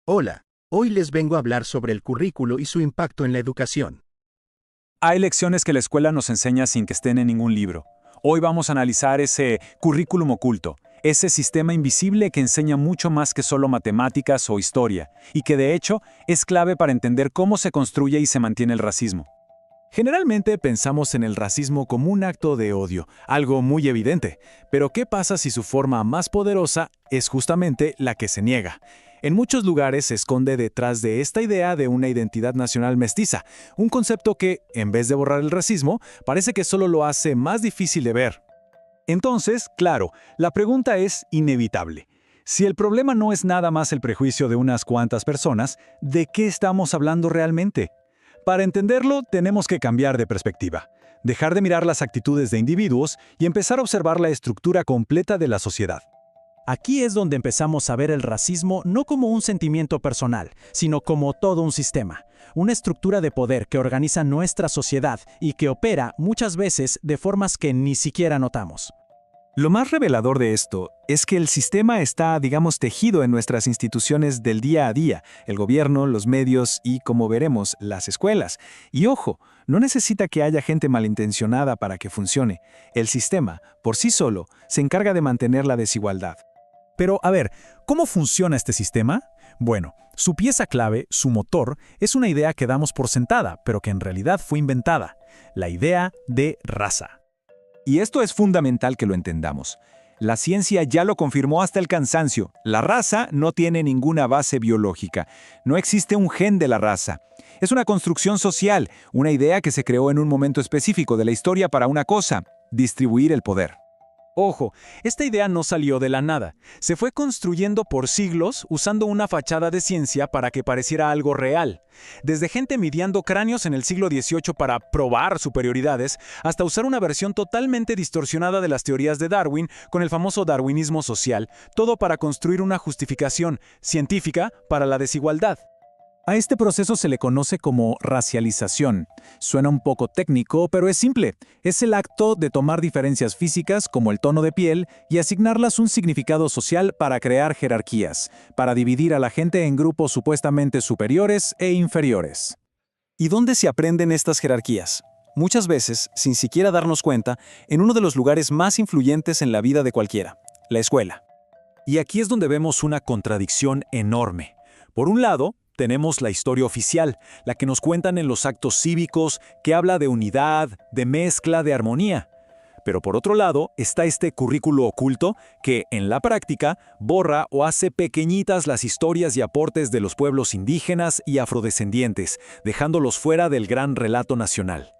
Hola, hoy les vengo a hablar sobre el currículo y su impacto en la educación. Hay lecciones que la escuela nos enseña sin que estén en ningún libro. Hoy vamos a analizar ese currículum oculto, ese sistema invisible que enseña mucho más que solo matemáticas o historia, y que de hecho es clave para entender cómo se construye y se mantiene el racismo. Generalmente pensamos en el racismo como un acto de odio, algo muy evidente, pero ¿qué pasa si su forma más poderosa es justamente la que se niega? En muchos lugares se esconde detrás de esta idea de una identidad nacional mestiza, un concepto que, en vez de borrar el racismo, parece que solo lo hace más difícil de ver. Entonces, claro, la pregunta es inevitable. Si el problema no es nada más el prejuicio de unas cuantas personas, ¿de qué estamos hablando realmente? Para entenderlo, tenemos que cambiar de perspectiva, dejar de mirar las actitudes de individuos y empezar a observar la estructura completa de la sociedad. Aquí es donde empezamos a ver el racismo no como un sentimiento personal, sino como todo un sistema, una estructura de poder que organiza nuestra sociedad y que opera muchas veces de formas que ni siquiera notamos. Lo más revelador de esto es que el sistema está, tejido en nuestras instituciones del día a día, el gobierno, los medios y, como veremos, las escuelas. Y ojo, no necesita que haya gente malintencionada para que funcione. El sistema, por sí solo, se encarga de mantener la desigualdad. Pero, a ver, ¿cómo funciona este sistema? Bueno, su pieza clave, su motor, es una idea que damos por sentada, pero que en realidad fue inventada: la idea de raza. Y esto es fundamental que lo entendamos. La ciencia ya lo confirmó hasta el cansancio. La raza no tiene ninguna base biológica. No existe un gen de la raza. Es una construcción social, una idea que se creó en un momento específico de la historia para una cosa: distribuir el poder. Ojo, esta idea no salió de la nada. Se fue construyendo por siglos usando una fachada de ciencia para que pareciera algo real. Desde gente midiendo cráneos en el siglo XVIII para probar superioridades, hasta usar una versión totalmente distorsionada de las teorías de Darwin con el famoso darwinismo social, todo para construir una justificación científica para la desigualdad. A este proceso se le conoce como racialización. Suena un poco técnico, pero es simple. Es el acto de tomar diferencias físicas, como el tono de piel, y asignarlas un significado social para crear jerarquías, para dividir a la gente en grupos supuestamente superiores e inferiores. ¿Y dónde se aprenden estas jerarquías? Muchas veces, sin siquiera darnos cuenta, en uno de los lugares más influyentes en la vida de cualquiera: la escuela. Y aquí es donde vemos una contradicción enorme. Por un lado, tenemos la historia oficial, la que nos cuentan en los actos cívicos, que habla de unidad, de mezcla, de armonía. Pero por otro lado, está este currículo oculto que, en la práctica, borra o hace pequeñitas las historias y aportes de los pueblos indígenas y afrodescendientes, dejándolos fuera del gran relato nacional.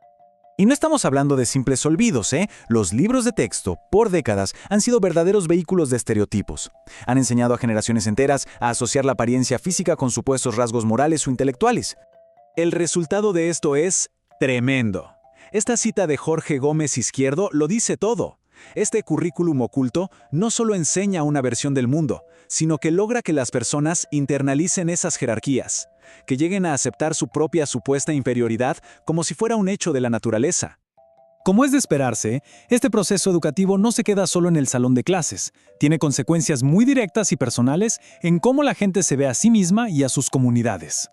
Y no estamos hablando de simples olvidos, ¿eh? Los libros de texto, por décadas, han sido verdaderos vehículos de estereotipos. Han enseñado a generaciones enteras a asociar la apariencia física con supuestos rasgos morales o intelectuales. El resultado de esto es tremendo. Esta cita de Jorge Gómez Izquierdo lo dice todo. Este currículum oculto no solo enseña una versión del mundo, sino que logra que las personas internalicen esas jerarquías, que lleguen a aceptar su propia supuesta inferioridad como si fuera un hecho de la naturaleza. Como es de esperarse, este proceso educativo no se queda solo en el salón de clases. Tiene consecuencias muy directas y personales en cómo la gente se ve a sí misma y a sus comunidades.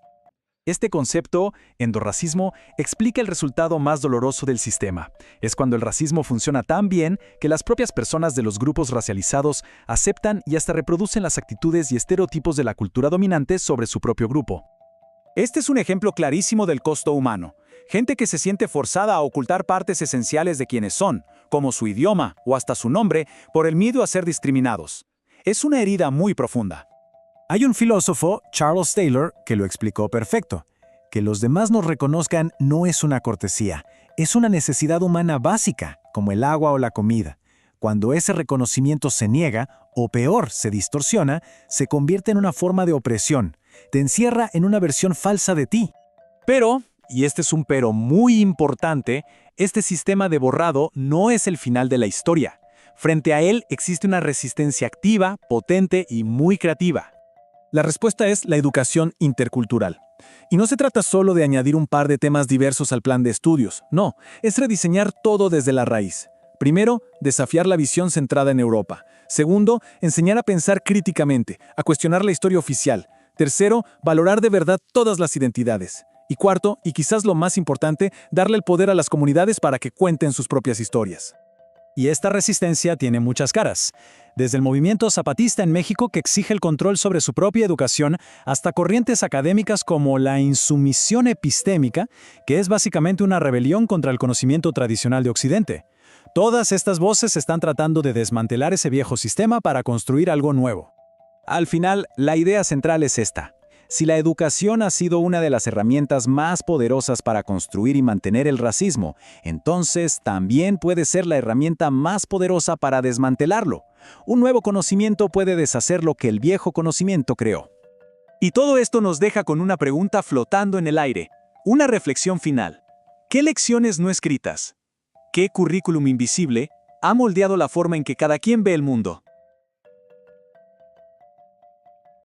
Este concepto, endorracismo, explica el resultado más doloroso del sistema. Es cuando el racismo funciona tan bien que las propias personas de los grupos racializados aceptan y hasta reproducen las actitudes y estereotipos de la cultura dominante sobre su propio grupo. Este es un ejemplo clarísimo del costo humano. Gente que se siente forzada a ocultar partes esenciales de quienes son, como su idioma o hasta su nombre, por el miedo a ser discriminados. Es una herida muy profunda. Hay un filósofo, Charles Taylor, que lo explicó perfecto. Que los demás nos reconozcan no es una cortesía, es una necesidad humana básica, como el agua o la comida. Cuando ese reconocimiento se niega, o peor, se distorsiona, se convierte en una forma de opresión. Te encierra en una versión falsa de ti. Pero, y este es un pero muy importante, este sistema de borrado no es el final de la historia. Frente a él existe una resistencia activa, potente y muy creativa. La respuesta es la educación intercultural. Y no se trata solo de añadir un par de temas diversos al plan de estudios, no, es rediseñar todo desde la raíz. Primero, desafiar la visión centrada en Europa. Segundo, enseñar a pensar críticamente, a cuestionar la historia oficial. Tercero, valorar de verdad todas las identidades. Y cuarto, y quizás lo más importante, darle el poder a las comunidades para que cuenten sus propias historias. Y esta resistencia tiene muchas caras. Desde el movimiento zapatista en México que exige el control sobre su propia educación, hasta corrientes académicas como la insumisión epistémica, que es básicamente una rebelión contra el conocimiento tradicional de Occidente. Todas estas voces están tratando de desmantelar ese viejo sistema para construir algo nuevo. Al final, la idea central es esta. Si la educación ha sido una de las herramientas más poderosas para construir y mantener el racismo, entonces también puede ser la herramienta más poderosa para desmantelarlo. Un nuevo conocimiento puede deshacer lo que el viejo conocimiento creó. Y todo esto nos deja con una pregunta flotando en el aire, una reflexión final. ¿Qué lecciones no escritas? ¿Qué currículum invisible ha moldeado la forma en que cada quien ve el mundo?